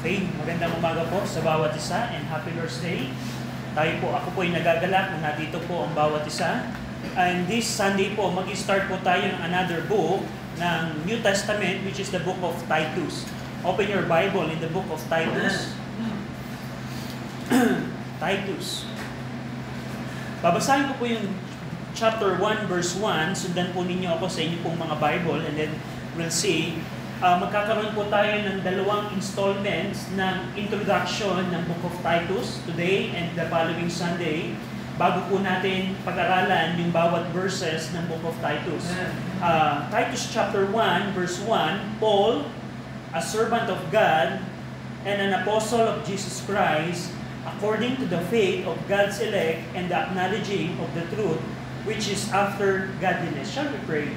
Okay, magandang umaga po sa bawat isa and Happy Lord's Day. Ako po ay nagagalak na nandito po ang bawat isa. And this Sunday po, mag-start po tayo ng another book ng New Testament, which is the book of Titus. Open your Bible in the book of Titus. Titus. Babasahin ko po yung chapter 1 verse 1. Sundan po ninyo ako sa inyo pong mga Bible and then we'll see. Magkakaroon po tayo ng dalawang installments ng introduction ng book of Titus today and the following Sunday. Bago po natin pag-aralan yung bawat verses ng book of Titus. Titus chapter 1 verse 1, Paul, a servant of God and an apostle of Jesus Christ, according to the faith of God's elect and the acknowledging of the truth, which is after godliness. Shall we pray?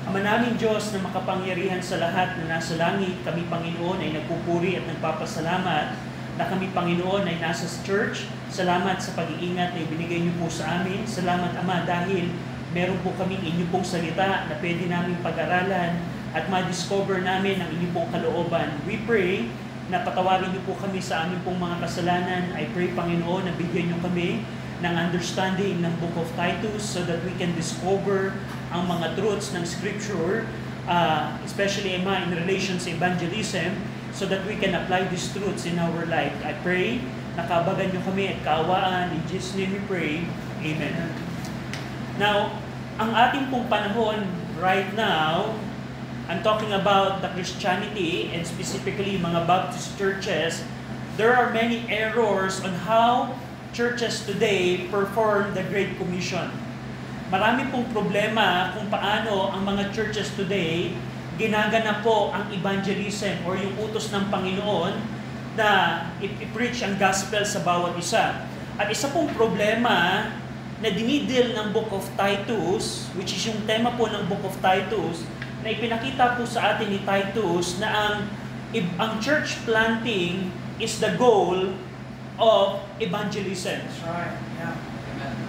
Ama naming Diyos na makapangyarihan sa lahat na nasa langit, kami Panginoon ay nagpupuri at nagpapasalamat na kami Panginoon ay nasa church. Salamat sa pag-iingat na ibinigay niyo po sa amin. Salamat Ama dahil meron po kaming inyo pong salita na pwede namin pag-aralan at ma-discover namin ang inyo pong kalooban. We pray na patawarin niyo po kami sa aming pong mga kasalanan. I pray Panginoon na bigyan niyo kami ng understanding ng book of Titus so that we can discover ang mga truths ng Scripture, especially in relation sa evangelism, so that we can apply these truths in our life. I pray, nakabagan niyo kami at kaawaan. In Jesus' name we pray. Amen. Now, ang ating pong panahon right now, I'm talking about the Christianity and specifically mga Baptist churches. There are many errors on how churches today perform the Great Commission. Marami pong problema kung paano ang mga churches today ginagana po ang evangelism or yung utos ng Panginoon na i-preach ang gospel sa bawat isa. At isa pong problema na dinidil ng Book of Titus, which is yung tema po ng Book of Titus, na ipinakita po sa atin ni Titus na ang church planting is the goal of evangelism. That's right. Yeah.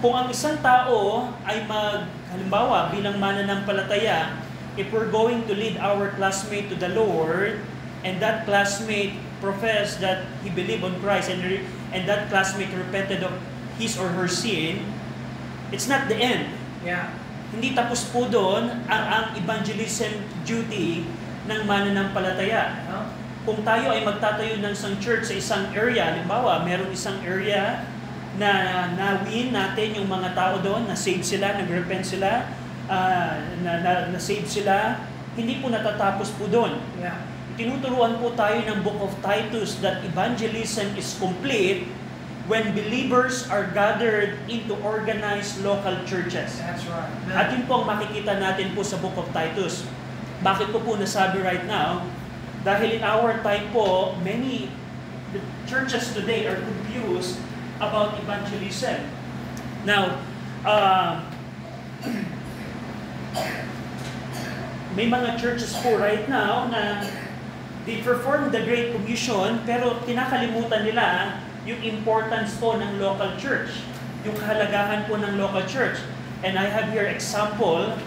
Kung ang isang tao ay halimbawa bilang mananampalataya, if we're going to lead our classmate to the Lord, and that classmate professed that he believed on Christ, and that classmate repented of his or her sin, it's not the end. Yeah. Hindi tapos po doon ang evangelism duty ng mananampalataya. No? Kung tayo ay magtatayo ng isang church sa isang area, halimbawa, merong isang area na na-win natin yung mga tao doon, na-save sila, nag-repent sila, na-save sila, hindi po natatapos po doon. Yeah. Tinuturuan po tayo ng Book of Titus that evangelism is complete when believers are gathered into organized local churches. That's right. At yun po ang makikita natin po sa Book of Titus. Bakit ko po nasabi right now? Dahil in our time po, many churches today are confused about evangelism. Now, may mga churches po right now na they perform the Great Commission pero kinakalimutan nila yung importance po ng local church, yung kahalagahan po ng local church. And I have here example.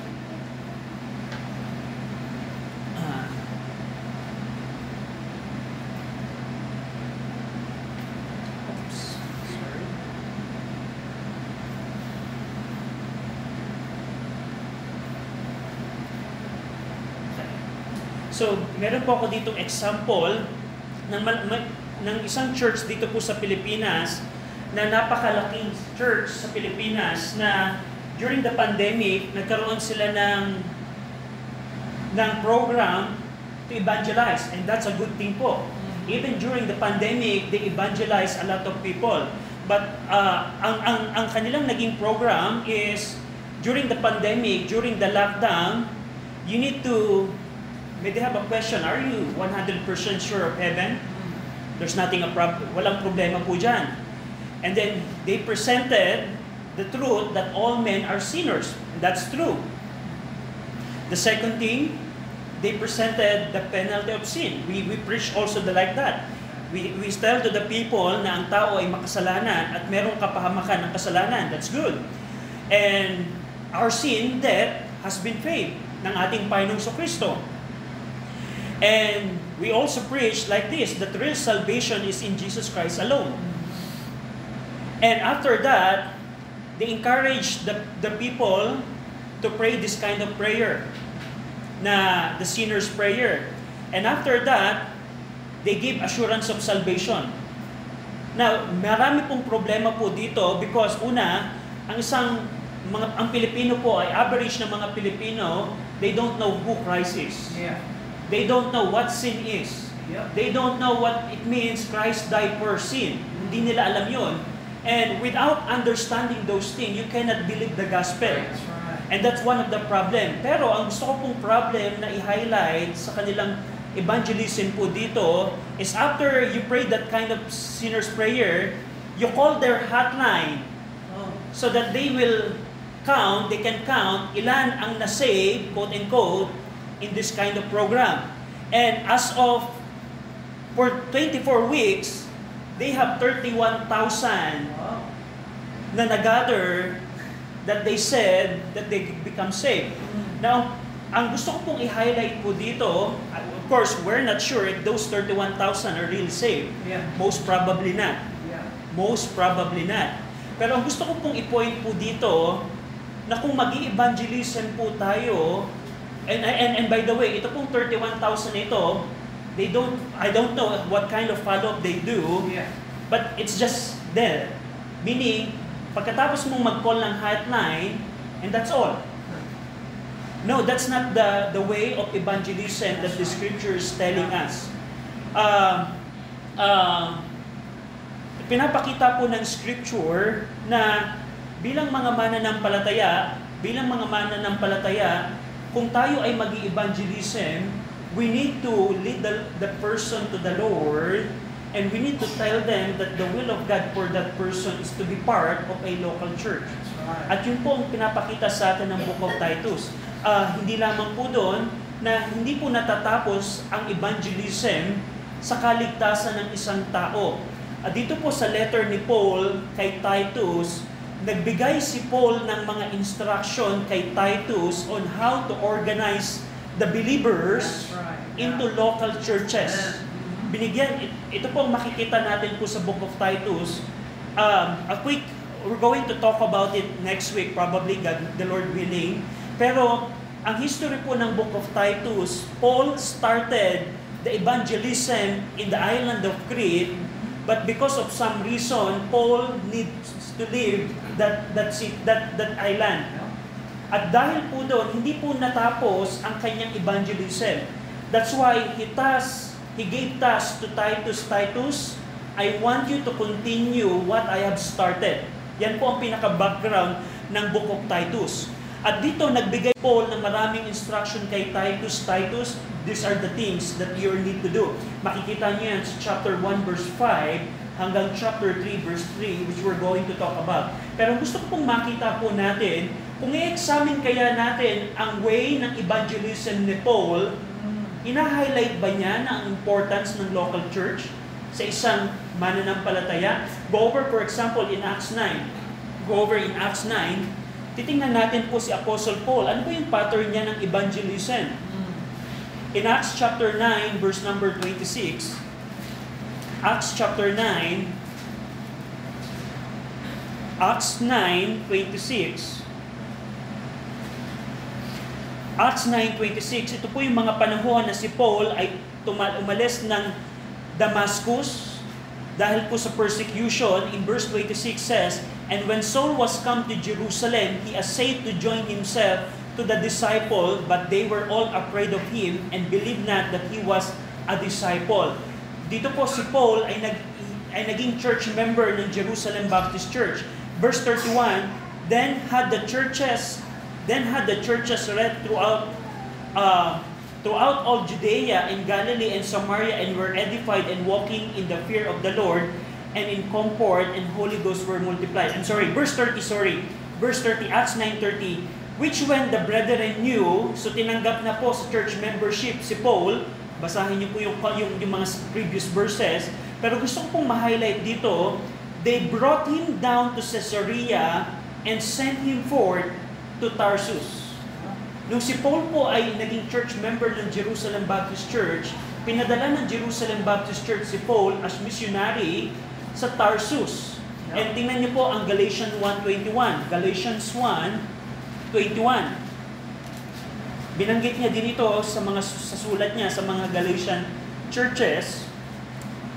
So, meron po ako ditong example ng isang church dito po sa Pilipinas na napakalaking church sa Pilipinas na during the pandemic, nagkaroon sila ng program to evangelize and that's a good thing po. Even during the pandemic, they evangelize a lot of people. But ang kanilang naging program is during the pandemic, during the lockdown, you need to may they have a question, are you 100% sure of heaven? There's nothing walang problema po dyan. And then, they presented the truth that all men are sinners. That's true. The second thing, they presented the penalty of sin. We preach also like that. We tell to the people na ang tao ay makasalanan at merong kapahamakan ng kasalanan. That's good. And our sin, death, has been paid ng ating Panginoong Kristo. And we also preach like this, that real salvation is in Jesus Christ alone. And after that, they encourage the people to pray this kind of prayer, na the sinner's prayer. And after that, they give assurance of salvation. Now, marami pong problema po dito because una, ang Pilipino po ay average na mga Pilipino, they don't know who Christ is. Yeah. They don't know what sin is. Yep. They don't know what it means Christ died for sin. Hindi nila alam yon. And without understanding those things, you cannot believe the gospel. That's right. And that's one of the problem. Pero ang gusto ko pong problem na i-highlight sa kanilang evangelism po dito is after you pray that kind of sinner's prayer, you call their hotline so that they can count ilan ang na-save, quote-unquote, in this kind of program. And as of, for 24 weeks, they have 31,000 na nag-gather that they said that they become saved. Now, ang gusto ko pong i-highlight po dito, of course, we're not sure if those 31,000 are really saved. Yeah. Most probably not. Yeah. Most probably not. Pero ang gusto ko pong i-point po dito, na kung mag-i-evangelism po tayo, and by the way, ito pong 31,000 ito, I don't know what kind of follow-up they do, Yeah. but it's just there. Meaning, pagkatapos mong mag-call ng hotline, and that's all. No, that's not the way of evangelism that the scripture is telling us. Pinapakita po ng scripture na bilang mga mananampalataya, kung tayo ay mag-i-evangelism, we need to lead the person to the Lord, and we need to tell them that the will of God for that person is to be part of a local church. At yun po ang pinapakita sa atin ng Book of Titus. Hindi lamang po doon na hindi po natatapos ang evangelism sa kaligtasan ng isang tao. Dito po sa letter ni Paul kay Titus, nagbigay si Paul ng mga instruction kay Titus on how to organize the believers into local churches. Ito po makikita natin po sa Book of Titus. We're going to talk about it next week, probably, God, the Lord willing. Pero ang history po ng Book of Titus, Paul started the evangelism in the island of Crete, but because of some reason, Paul needs to leave that island. At dahil po doon, hindi po natapos ang kanyang evangelism. That's why he gave task to Titus, I want you to continue what I have started. Yan po ang pinaka-background ng Book of Titus. At dito, nagbigay Paul ng maraming instruction kay Titus, these are the things that you need to do. Makikita niyo yan sa chapter 1 verse 5 hanggang chapter 3 verse 3, which we're going to talk about. Pero gusto ko pong makita po natin, kung i-examine kaya natin ang way ng evangelism ni Paul, ina-highlight ba niya ang importance ng local church sa isang mananampalataya? Go over, for example, in Acts 9. Titingnan natin po si Apostle Paul. Ano po yung pattern niya ng evangelism? In Acts chapter 9, verse number 26, Acts chapter 9, Acts 9:26. Acts 9:26, ito po yung mga panahon na si Paul ay umalis ng Damascus dahil po sa persecution. In verse 26 says, "And when Saul was come to Jerusalem, he essayed to join himself to the disciple, but they were all afraid of him and believed not that he was a disciple." Dito po si Paul ay naging church member ng Jerusalem Baptist Church. Verse 31, then had the churches read throughout all Judea and Galilee and Samaria, and were edified and walking in the fear of the Lord, and in comfort and Holy Ghost were multiplied. Verse 30, Acts 9:30, which when the brethren knew, so tinanggap na po sa church membership si Paul. Basahin niyo po yung mga previous verses. Pero gusto ko pong ma-highlight dito, they brought him down to Caesarea and sent him forth to Tarsus. Nung si Paul po ay naging church member ng Jerusalem Baptist Church, pinadala ng Jerusalem Baptist Church si Paul as missionary sa Tarsus. And tingnan niyo po ang Galatians 1:21. Galatians 1:21. Binanggit niya din ito sa sulat niya sa mga Galatian churches.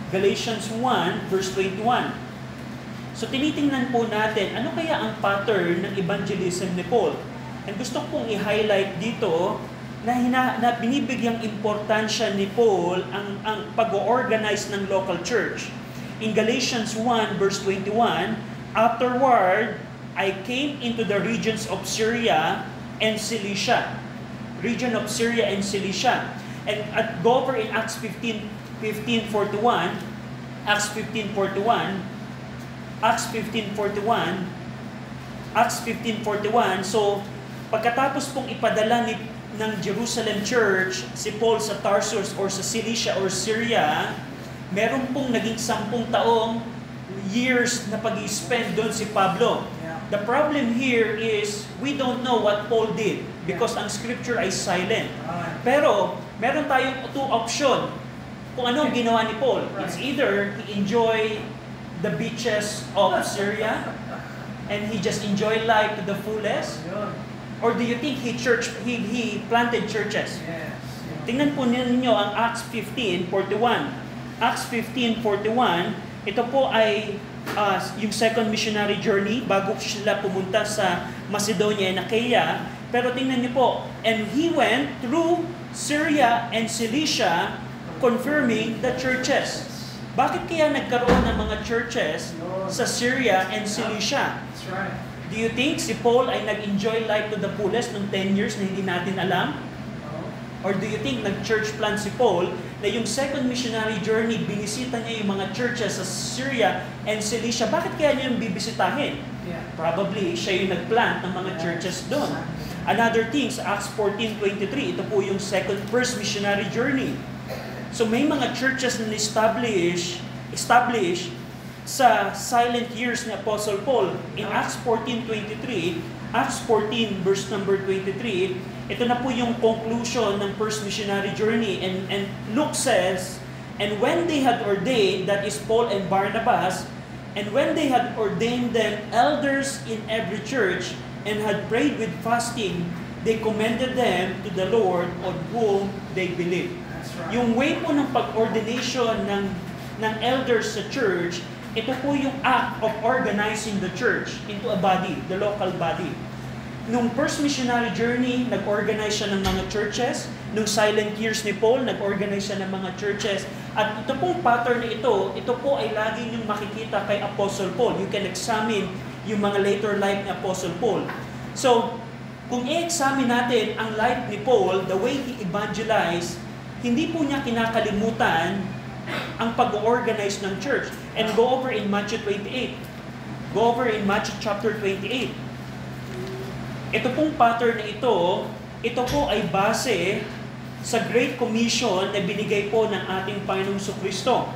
Galatians 1 verse 21. So tinitingnan po natin, ano kaya ang pattern ng evangelism ni Paul? And gusto kong i-highlight dito na binibigyang importansya ni Paul ang pag-organize ng local church. In Galatians 1 verse 21, afterward, I came into the regions of Syria and Cilicia. Region of Syria and Cilicia. And go over in Acts 15:41, Acts 15:41, so pagkatapos pong ipadala ng Jerusalem Church si Paul sa Tarsus or sa Cilicia or Syria, meron pong naging 10 taong years na pag-i-spend doon si Pablo. The problem here is we don't know what Paul did because ang scripture ay silent. Pero meron tayong 2 option kung ano ang ginawa ni Paul. It's either he enjoy the beaches of Syria and he just enjoy life to the fullest, or do you think he planted churches? Tingnan po ninyo ang Acts 15:41. Acts 15:41, ito po ay yung second missionary journey bago sila pumunta sa Macedonia and Achaia. Pero tingnan niyo po, and he went through Syria and Cilicia confirming the churches. Bakit kaya nagkaroon ng mga churches sa Syria and Cilicia? Do you think si Paul ay nag-enjoy life to the fullest ng 10 years na hindi natin alam? Or do you think nag-church plan si Paul na yung second missionary journey, binisita niya yung mga churches sa Syria and Cilicia? Bakit kaya niya yung bibisitahin? Probably siya yung nag-plant ng mga churches doon. Another thing, sa Acts 14:23, ito po yung first missionary journey. So may mga churches na establish sa silent years ni Apostle Paul. In Acts 14:23, Acts 14 verse number 23, ito na po yung conclusion ng first missionary journey. And Luke says, and when they had ordained, that is Paul and Barnabas, and when they had ordained them elders in every church, and had prayed with fasting, they commended them to the Lord on whom they believed. Yung way po ng pag-ordination ng elders sa church, ito po yung act of organizing the church into a body, the local body. Nung first missionary journey, nag-organize siya ng mga churches. Nung silent years ni Paul, nag-organize siya ng mga churches. At ito pong pattern na ito po ay lagi niyong makikita kay Apostle Paul. You can examine yung mga later life ni Apostle Paul. So, kung i-examine natin ang life ni Paul, the way he evangelized, hindi po niya kinakalimutan ang pag-organize ng church. And go over in Matthew 28. Go over in Matthew chapter 28. Ito pong pattern na ito po ay base sa Great Commission na binigay po ng ating Panginoong Jesucristo.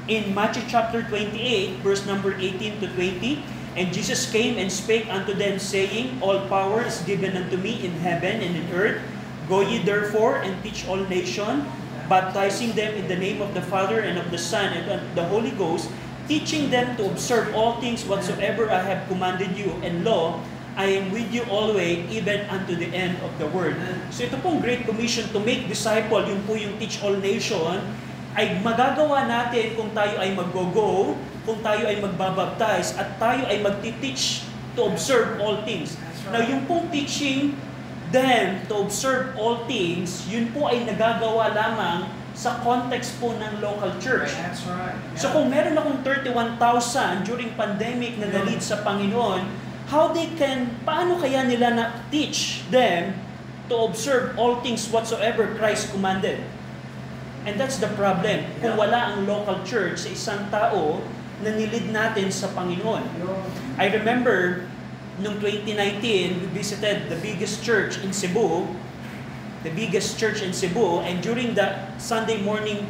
In Matthew chapter 28, verse number 18 to 20, and Jesus came and spake unto them, saying, all power is given unto me in heaven and in earth. Go ye therefore and teach all nations, baptizing them in the name of the Father and of the Son and of the Holy Ghost, teaching them to observe all things whatsoever I have commanded you, and lo, I am with you always, even unto the end of the world. So ito pong Great Commission to make disciple, yung po yung teach all nation, ay magagawa natin kung tayo ay mag-go, kung tayo ay magbabaptize, at tayo ay magti-teach to observe all things. Now yung pong teaching them to observe all things, yun po ay nagagawa lamang sa context po ng local church. That's right. So kung meron akong 31,000 during pandemic na galit sa Panginoon, paano kaya nila na-teach them to observe all things whatsoever Christ commanded? And that's the problem. Kung wala ang local church sa isang tao na nilid natin sa Panginoon. I remember, noong 2019, we visited the biggest church in Cebu, and during the Sunday morning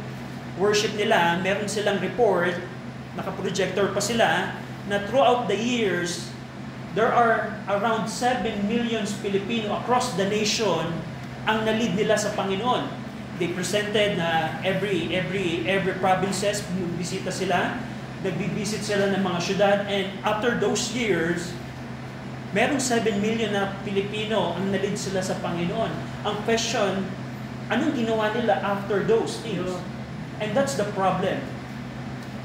worship nila, meron silang report, naka-projector pa sila, na throughout the years, there are around 7 million Filipino across the nation ang nalid nila sa Panginoon. They presented na every provinces, bisita sila, nagbibisit sila ng mga syudad, and after those years, merong 7 million na Pilipino ang nalid sila sa Panginoon. Ang question, anong ginawa nila after those things? And that's the problem.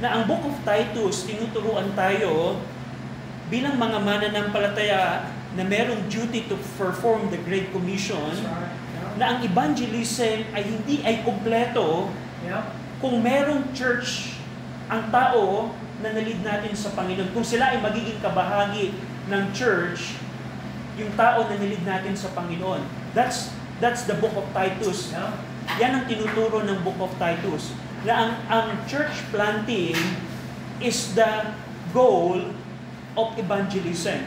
Na ang Book of Titus, tinuturuan tayo bilang mga mananampalataya na merong duty to perform the Great Commission, na ang evangelism ay hindi ay kumpleto kung merong church ang tao na nalid natin sa Panginoon. Kung sila ay magiging kabahagi ng church, yung tao na nilid natin sa Panginoon. That's the Book of Titus. Yan ang tinuturo ng Book of Titus. Na ang church planting is the goal of evangelism.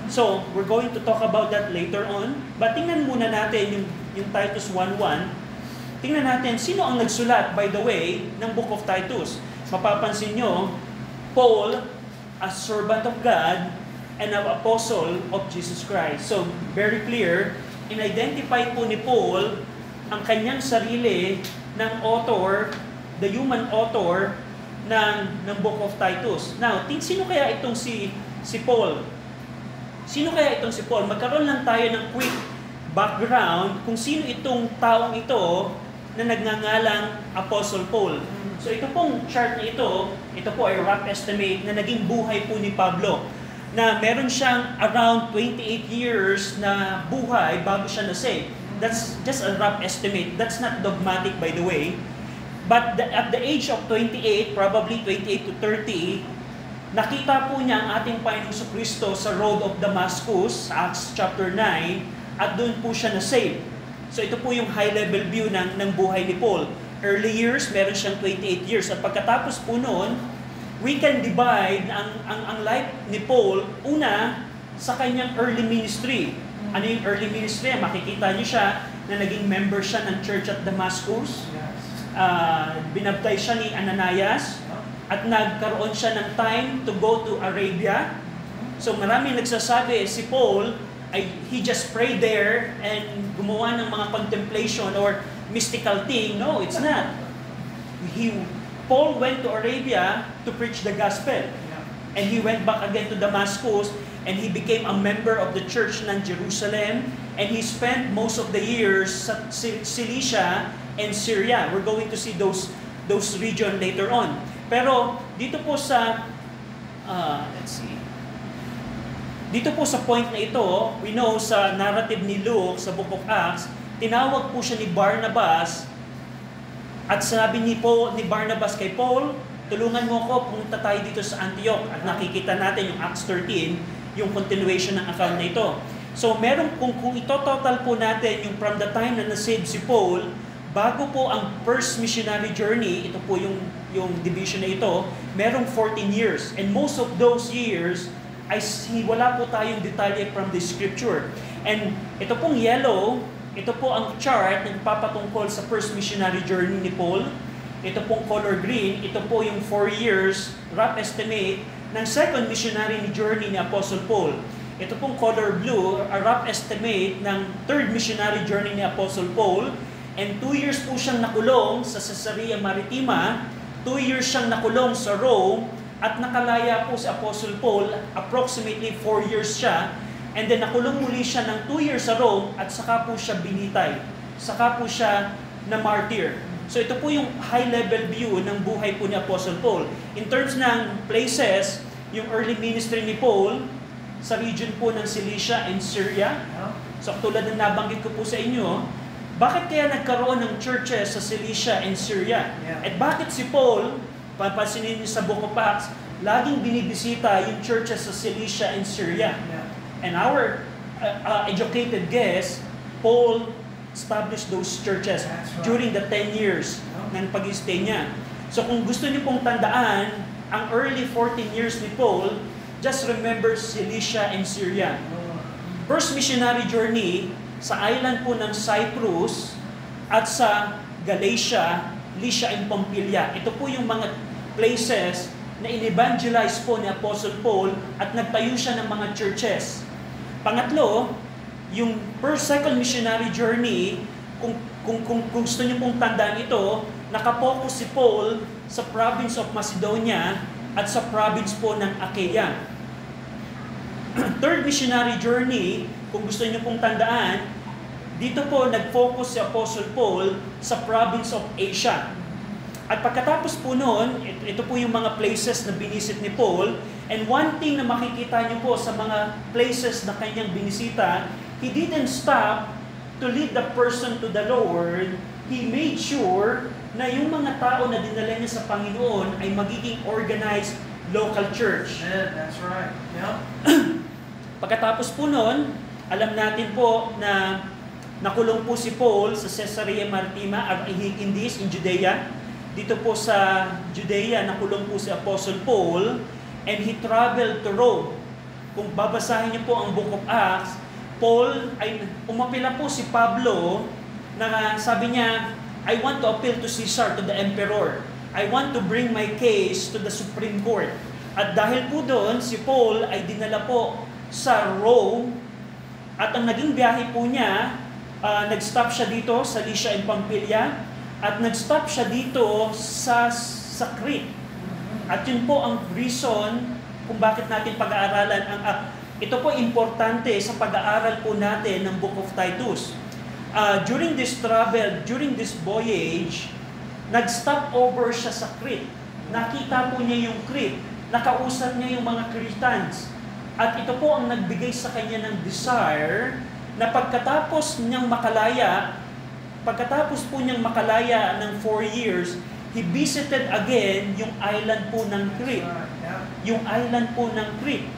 So, we're going to talk about that later on. But tingnan muna natin yung Titus 1:1. Tingnan natin, sino ang nagsulat, by the way, ng Book of Titus? Mapapansin nyo, Paul, a servant of God, and an apostle of Jesus Christ. So, very clear, in-identify po ni Paul ang kanyang sarili ng author, the human author ng Book of Titus. Now, sino kaya itong si Paul? Sino kaya itong si Paul? Magkaroon lang tayo ng quick background kung sino itong taong ito na nagngangalang Apostle Paul. So ito pong chart na ito po ay rough estimate na naging buhay po ni Pablo. Na meron siyang around 28 years na buhay bago siya na-save. That's just a rough estimate. That's not dogmatic, by the way. But at the age of 28, probably 28 to 30, nakita po niya ang ating Panginoong Kristo sa road of Damascus, Acts chapter 9, at doon po siya na-save. So ito po yung high-level view ng buhay ni Paul. Early years, meron siyang 28 years. At pagkatapos po noon, we can divide ang life ni Paul, una, sa kanyang early ministry. Ano yung early ministry? Makikita niyo siya na naging member siya ng church at Damascus. Binabtay siya ni Ananias. At nagkaroon siya ng time to go to Arabia. So maraming nagsasabi, si Paul, he just prayed there and gumawa ng mga contemplation or mystical thing. No, it's not. Paul went to Arabia to preach the gospel. And he went back again to Damascus and he became a member of the church ng Jerusalem. And he spent most of the years sa Cilicia and Syria. We're going to see those region later on. Pero dito po sa dito po sa point na ito, we know sa narrative ni Luke sa Book of Acts, tinawag po siya ni Barnabas at sabi ni Barnabas kay Paul, tulungan mo ako, pumunta tayo dito sa Antioch. At nakikita natin yung Acts 13, yung continuation ng account na ito. So meron kung ito-total po natin yung from the time na na-save si Paul, bago po ang first missionary journey, ito po yung division na ito, merong 14 years. And most of those years, wala po tayong detalye from the scripture. And ito pong yellow, ito po ang chart na nagpapatungkol sa first missionary journey ni Paul. Ito pong color green, ito po yung 4 years, rough estimate, ng second missionary journey ni Apostle Paul. Ito pong color blue, a rough estimate ng third missionary journey ni Apostle Paul. And 2 years po siyang nakulong sa Caesarea Maritima, 2 years siyang nakulong sa Rome, at nakalaya po si Apostle Paul, approximately 4 years siya, and then nakulong muli siya ng 2 years sa Rome, at saka po siya binitay. Saka po siya na martyr. So ito po yung high-level view ng buhay po ni Apostle Paul. In terms ng places, yung early ministry ni Paul, sa region po ng Cilicia and Syria. So tulad ng nabanggit ko po sa inyo, bakit kaya nagkaroon ng churches sa Cilicia and Syria? At bakit si Paul, papansinin niyo sa Book of Acts, laging binibisita yung churches sa Cilicia and Syria? And our educated guess, Paul established those churches during the 10 years ng pag-stay niya. So kung gusto niyo pong tandaan, ang early 14 years ni Paul, just remember Cilicia and Syria. First missionary journey sa island po ng Cyprus at sa Galatia, Lycia and Pamphylia. Ito po yung mga places na in-evangelize po ni Apostle Paul at nagtayo siya ng mga churches. Pangatlo, yung second missionary journey, kung gusto niyo pong tandaan ito, nakapokus si Paul sa province of Macedonia at sa province po ng Achaia. Third missionary journey, kung gusto niyo pong tandaan, dito po nag-focus si Apostle Paul sa province of Asia. At pagkatapos po noon, ito po yung mga places na binisit ni Paul. And one thing na makikita niyo po sa mga places na kanyang binisita, he didn't stop to lead the person to the Lord. He made sure na yung mga tao na dinala niya sa Panginoon ay magiging organized local church. Yeah, that's right. Yeah. Pagkatapos po noon, alam natin po na nakulong po si Paul sa Caesarea Maritima, in Judea. Dito po sa Judea, nakulong po si Apostle Paul, and he traveled to Rome. Kung babasahin niyo po ang Book of Acts, Paul ay umapila po si Pablo na sabi niya, I want to appeal to Caesar, to the emperor. I want to bring my case to the Supreme Court. At dahil po doon, si Paul ay dinala po sa Rome, at ang naging biyahe po niya, nag-stop siya dito sa Lycia and Pamphylia, at nag-stop siya dito sa Crete. At yun po ang reason kung bakit natin pag-aaralan ito po importante sa pag-aaral po natin ng Book of Titus. During this travel, during this voyage, nag-stop over siya sa Crete. Nakita po niya yung Crete, nakausap niya yung mga Cretans. At ito po ang nagbigay sa kanya ng desire na pagkatapos po niyang makalaya ng 4 years, he visited again yung island po ng Crete. Yung island po ng Crete.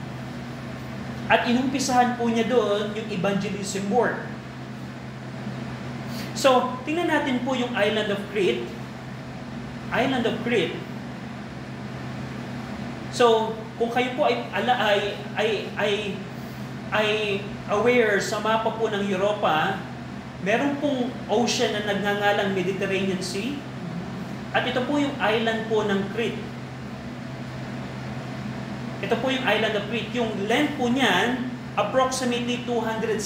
At inumpisahan po niya doon yung evangelism work. So, tingnan natin po yung island of Crete. Island of Crete. So, kung kayo po ay aware sa mapa po ng Europa, meron pong ocean na nagngangalang Mediterranean Sea. At ito po yung island po ng Crete. Ito po yung island of Crete. Yung length po niyan, approximately 260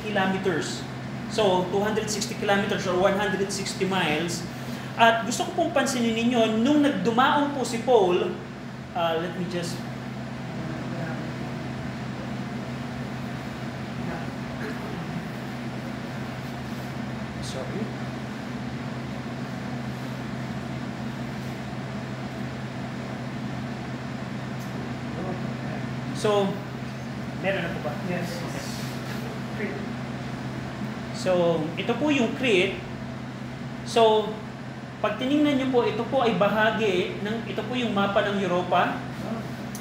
kilometers. So, 260 kilometers or 160 miles. At gusto ko pong pansinin ninyo, nung nagdumaong po si Paul, let me just... Sorry. So, meron na po ba? Yes. Okay. So, ito po yung Crete. So, pag tinignan niyo po, ito po ay bahagi ito po yung mapa ng Europa.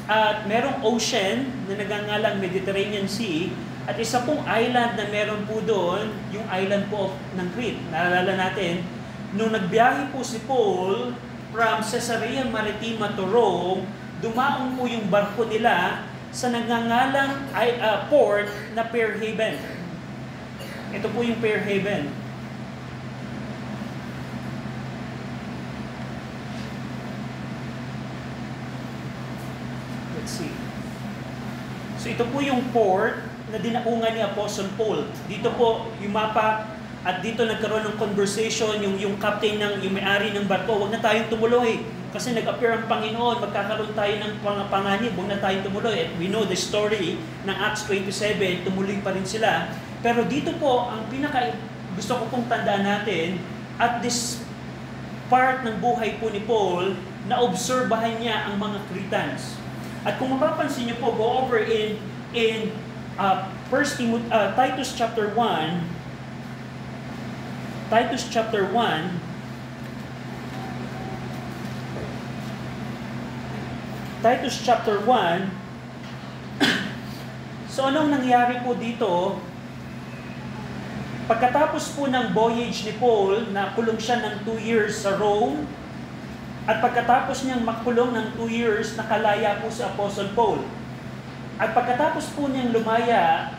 At merong ocean na nagangalang Mediterranean Sea. At isa pong island na meron po doon, yung island po ng Crete. Naalala natin, nung nagbiyahe po si Paul from Caesarea Maritima to Rome, dumaong po yung barko nila sa nagngangalang port na Fairhaven. Ito po yung Fairhaven. Let's see. So ito po yung port na dinaungan ni Apostle Paul. Dito po yung mapa, at dito nagkaroon ng conversation yung captain yung may-ari ng barko, huwag na tayong tumuloy kasi nag-appear ang Panginoon, magkakaroon tayo ng panganib, huwag na tayong tumuloy. At we know the story ng Acts 27, tumuloy pa rin sila. Pero dito po, ang gusto ko pong tandaan natin, at this part ng buhay po ni Paul, na obserbahan niya ang mga Cretans. At kung mapapansin niyo po, go over in Titus chapter 1, Titus chapter 1, Titus chapter 1. So anong nangyari po dito? Pagkatapos po ng voyage ni Paul, nakulong siya ng 2 years sa Rome, at pagkatapos niyang makulong ng 2 years, nakalaya po si Apostle Paul. At pagkatapos po niyang lumaya,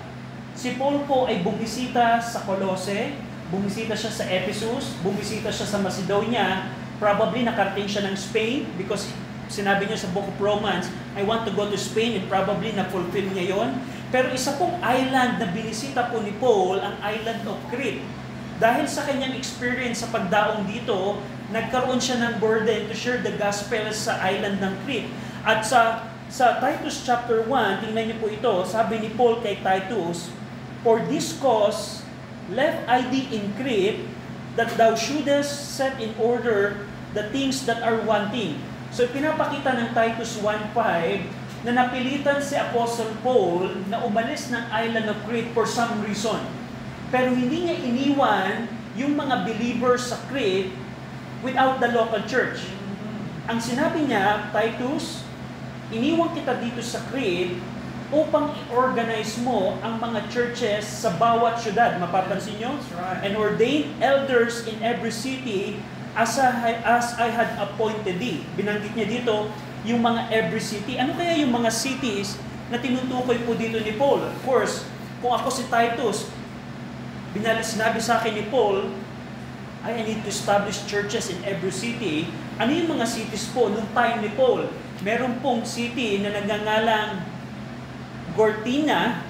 si Paul po ay bumisita sa Colossae, bumisita siya sa Ephesus, bumisita siya sa Macedonia, probably nakarating siya ng Spain because sinabi niya sa Book of Romans, I want to go to Spain, and probably na-fulfill niya yon. Pero isa pong island na binisita po ni Paul, ang island of Crete. Dahil sa kanyang experience sa pagdaong dito, nagkaroon siya ng burden to share the gospel sa island ng Crete. At sa Titus chapter 1, tingnan niyo po ito, sabi ni Paul kay Titus, For this cause, left I thee in Crete, that thou shouldest set in order the things that are wanting. So pinapakita ng Titus 1:5 na napilitan si Apostle Paul na umalis ng island of Crete for some reason. Pero hindi niya iniwan yung mga believers sa Crete without the local church. Ang sinabi niya, Titus, iniwan kita dito sa Crete upang i-organize mo ang mga churches sa bawat syudad. Mapapansin nyo? Right. And ordain elders in every city as I had appointed thee. Binanggit niya dito yung mga every city. Ano kaya yung mga cities na tinutukoy po dito ni Paul? Of course, kung ako si Titus, sinabi sa akin ni Paul, I need to establish churches in every city. Ano yung mga cities po nung time ni Paul? Meron pong city na nagngangalang Gortina.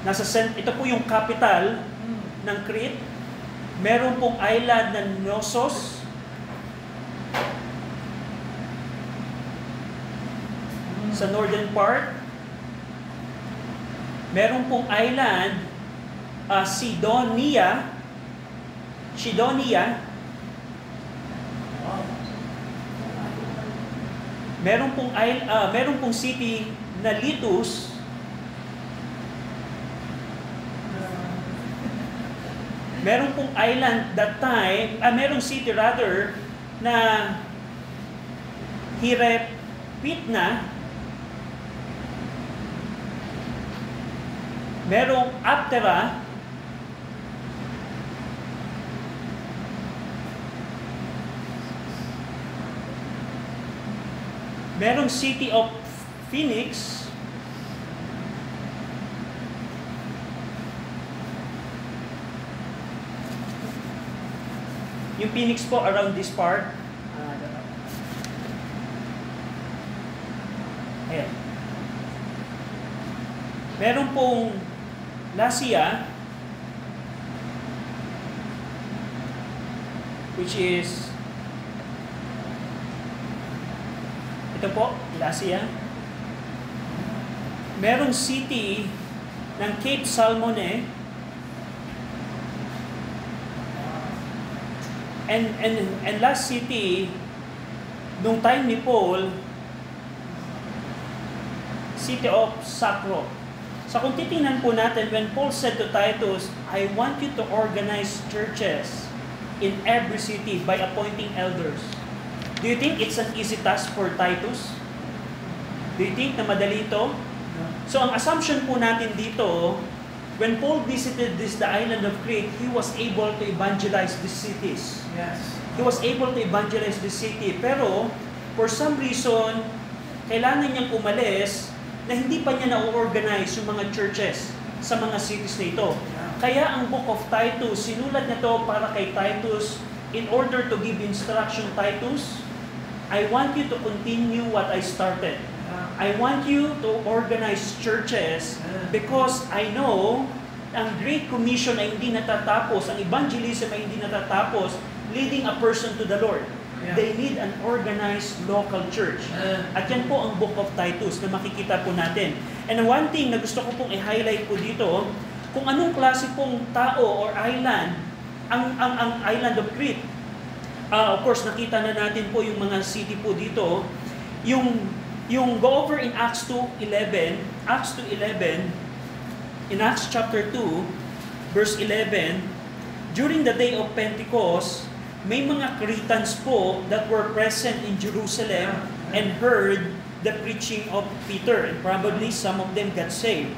Ito po yung capital ng Crete. Meron pong island na Knossos. Sa northern part. Meron pong island Sidonia. Meron pong city na Litus. Meron pong island that time, merong city rather na Hirepitna. Merong Aptera. Merong city of Phoenix. Yung Phoenix po around this part. Ayan. Meron pong Lasea, which is ito po, Lasea. Merong city ng Cape Salmone. And last city, nung time ni Paul, city of Sacro. So kung titingnan po natin, when Paul said to Titus, I want you to organize churches in every city by appointing elders. Do you think it's an easy task for Titus? Do you think na madali ito? So ang assumption po natin dito, when Paul visited the island of Crete, he was able to evangelize these cities. Yes. He was able to evangelize the city. Pero, for some reason, kailangan niyang umalis na hindi pa niya na-organize yung mga churches sa mga cities na ito. Kaya ang Book of Titus, sinulat na to para kay Titus in order to give instruction, Titus, I want you to continue what I started. I want you to organize churches because I know ang Great Commission ay hindi natatapos, ang evangelism ay hindi natatapos leading a person to the Lord. Yeah. They need an organized local church. At yan po ang Book of Titus na makikita po natin. And one thing na gusto ko pong i-highlight po dito, kung anong klase pong tao or island ang island of Crete. Of course, nakita na natin po yung mga city po dito. Yung go over in Acts 2:11, in Acts chapter 2, verse 11, during the day of Pentecost, may mga Cretans po that were present in Jerusalem and heard the preaching of Peter. And probably some of them got saved.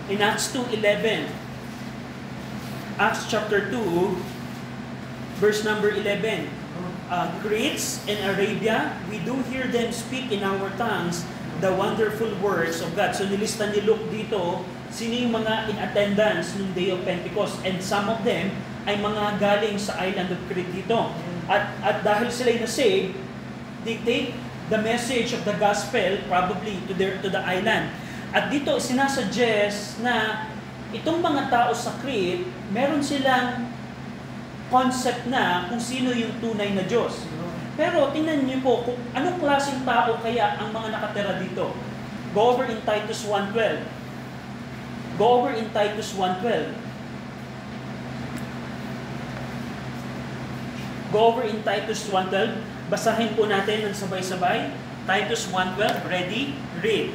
In Acts 2:11, Acts chapter 2, verse number 11, Greeks in Arabia, we do hear them speak in our tongues the wonderful words of God. So nilista ni Luke dito, sino yung mga in attendance nung day of Pentecost. And some of them ay mga galing sa island of Crete dito. At dahil sila'y na-save, they take the message of the gospel probably to the island. At dito sinasuggest na itong mga tao sa Crete, meron silang concept na kung sino yung tunay na Diyos. Pero tingnan niyo po kung anong klaseng tao kaya ang mga nakatira dito. Go over in Titus 1:12. Go over in Titus 1:12. Go over in Titus 1:12. Basahin po natin ng sabay-sabay. Titus 1:12. Ready? Read.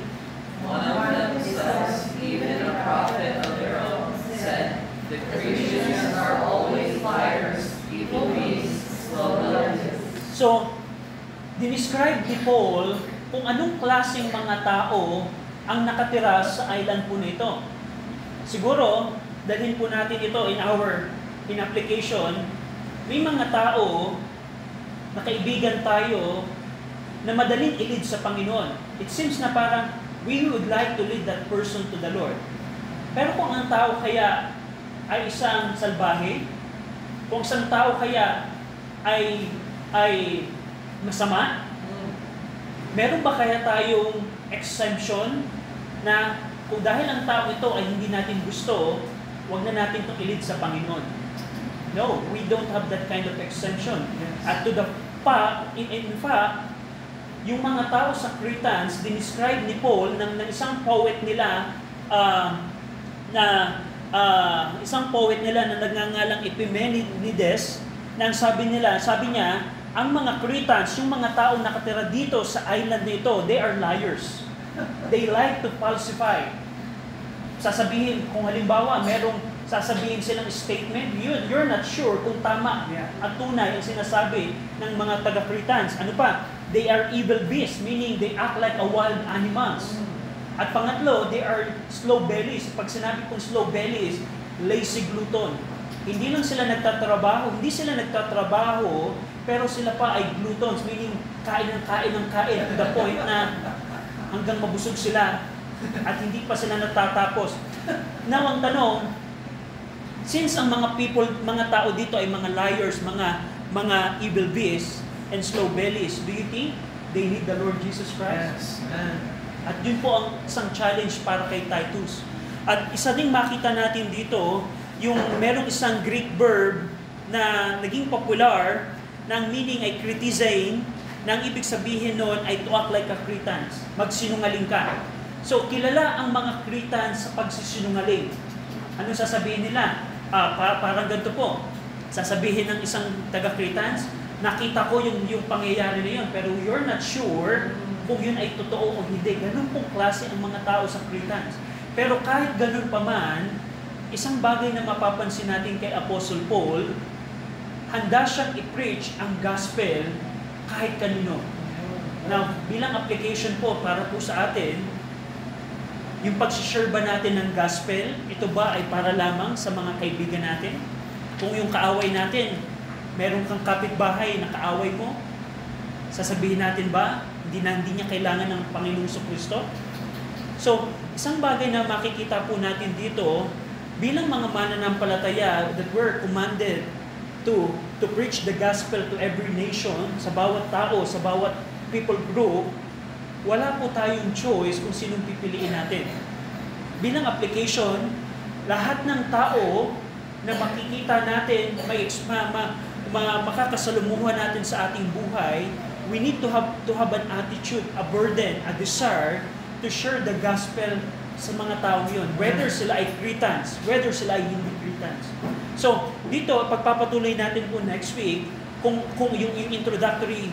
One of them says, even a prophet of their own said, the Christians are always liars, evil beasts, slow-witted. So, dinescribe ni Paul kung anong klaseng mga tao ang nakatira sa island po na ito. Siguro, dalhin po natin ito in application, may mga tao na kaibigan tayo na madaling ilid sa Panginoon. It seems na parang we would like to lead that person to the Lord. Pero kung ang tao kaya ay isang salbahe, kung isang tao kaya ay masama, meron ba kaya tayong exemption na kung dahil ang tao ito ay hindi natin gusto, wag na natin itong ilid sa Panginoon? No, we don't have that kind of exemption. At in fact, yung mga tao sa Cretans, dinescribe ni Paul ng isang poet nila isang poet nila na nagngangalang Epimenides, na sabi niya, ang mga Cretans, yung mga tao nakatira dito sa island na ito, they are liars. They like to falsify. Sasabihin, kung halimbawa, merong sasabihin silang statement, you're not sure kung tama at tunay ang sinasabi ng mga taga-Cretans. Ano pa? They are evil beasts, meaning they act like a wild animals. At pangatlo, they are slow bellies. Pag sinabi kong slow bellies, lazy glutton. Hindi lang sila nagtatrabaho, pero sila pa ay gluttons, meaning kain to the point na hanggang mabusog sila at hindi pa sila natatapos. Now, ang tanong, since ang mga tao dito ay mga liars, mga evil beasts and slow bellies, do you think they need the Lord Jesus Christ? Yes. At yun po ang isang challenge para kay Titus. At isa ding makita natin dito, yung merong isang Greek verb na naging popular, na ang meaning ay kritizein, na ang ibig sabihin noon ay to act like a Cretans, magsinungaling ka. So, kilala ang mga Cretans sa pagsisinungaling. Ano sasabihin nila? Parang ganito po. Sasabihin ng isang taga-Cretans, nakita ko yung pangyayari na yun, pero you're not sure kung yun ay totoo o hindi. Ganun pong klase ang mga tao sa Cretans. Pero kahit ganun pa man, isang bagay na mapapansin natin kay Apostle Paul, handa siyang i-preach ang gospel kahit kanino. Now, bilang application po para po sa atin, yung pag-share ba natin ng gospel, ito ba ay para lamang sa mga kaibigan natin? Kung yung kaaway natin, meron kang kapitbahay na kaaway mo, sasabihin natin ba, hindi niya kailangan ng Panginoong Kristo? So, isang bagay na makikita po natin dito, bilang mga mananampalataya that we're commanded to preach the gospel to every nation, sa bawat tao, sa bawat people group, wala po tayong choice kung sinong pipiliin natin. Bilang application, lahat ng tao na makikita natin, makakasalumuhan natin sa ating buhay, we need to have an attitude, a burden, a desire to share the gospel sa mga tao yun. Whether sila ay Cretans, whether sila ay hindi Cretans. So, dito, pagpapatuloy natin po next week, kung yung introductory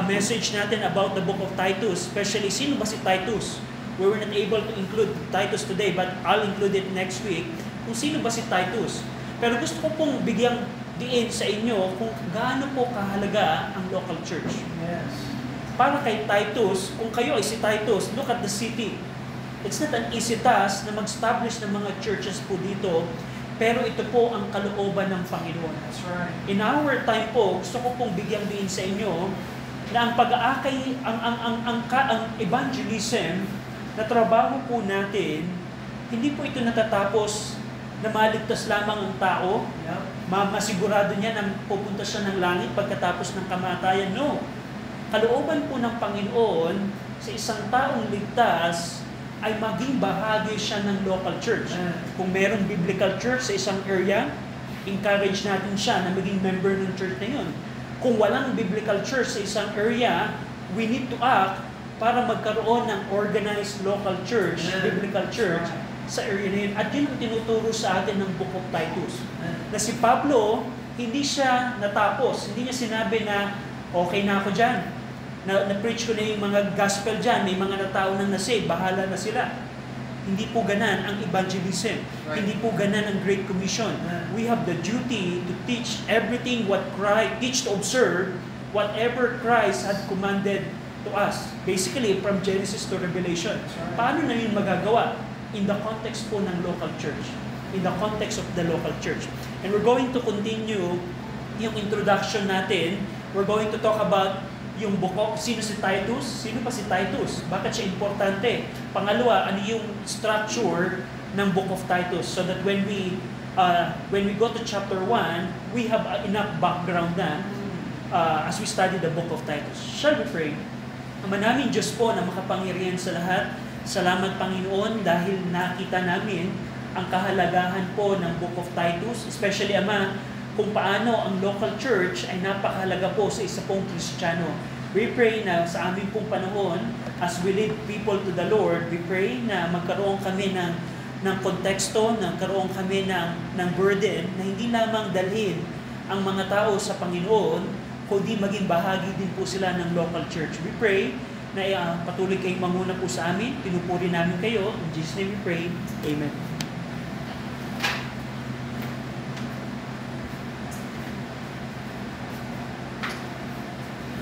message natin about the book of Titus, especially sino ba si Titus? We were not able to include Titus today, but I'll include it next week. Kung sino ba si Titus? Pero gusto ko pong bigyang diin sa inyo kung gaano po kahalaga ang local church. Yes. Para kay Titus, kung kayo ay si Titus, look at the city. It's not an easy task na mag-establish ng mga churches po dito, pero ito po ang kalooban ng Panginoon. That's right. In our time po, gusto ko pong bigyang diin sa inyo na ang pag-aakay, ang evangelism na trabaho po natin, hindi po ito natatapos na maligtas lamang ang tao, masigurado niya na pupunta siya ng langit pagkatapos ng kamatayan. No. kalooban po ng Panginoon sa isang taong ligtas ay maging bahagi siya ng local church. Kung merong biblical church sa isang area, encourage natin siya na maging member ng church na yun. Kung walang biblical church sa isang area, we need to act para magkaroon ng organized local church, biblical church, sa area na yun. At yun ang tinuturo sa atin ng Book of Titus. Na si Pablo, hindi siya natapos. Hindi niya sinabi na, okay na ako dyan. Na-preach ko na yung mga gospel dyan. May mga natao na nasave. Bahala na sila. Hindi po ganan ang evangelism. Right. Hindi po ganan ang Great Commission. We have the duty to teach everything what Christ, teach to observe whatever Christ had commanded to us. Basically, from Genesis to Revelation. Paano na yun magagawa? In the context po ng local church. In the context of the local church. And we're going to continue yung introduction natin. We're going to talk about yung bukok. Sino si Titus? Sino pa si Titus? Bakit siya importante? Pangalawa, ano yung structure ng Book of Titus? So that when we go to chapter 1, we have enough background na as we study the Book of Titus. Shall we pray? Ama namin Diyos po na makapangyarihan sa lahat. Salamat Panginoon dahil nakita namin ang kahalagahan po ng Book of Titus, especially Ama, kung paano ang local church ay napakahalaga po sa isa pong Kristiyano. We pray na sa aming pong panahon, as we lead people to the Lord, we pray na magkaroon kami ng konteksto, magkaroon kami ng burden na hindi lamang dalhin ang mga tao sa Panginoon, kundi maging bahagi din po sila ng local church. We pray na patuloy kayong manguna po sa amin. Pinupuri namin kayo. In Jesus' name we pray. Amen.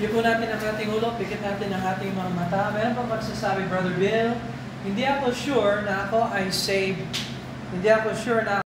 Ipo natin ang ating ulo, pikit natin ang ating mga mata. Meron pa magsasabi, Brother Bill, hindi ako sure na ako ay saved. Hindi ako sure na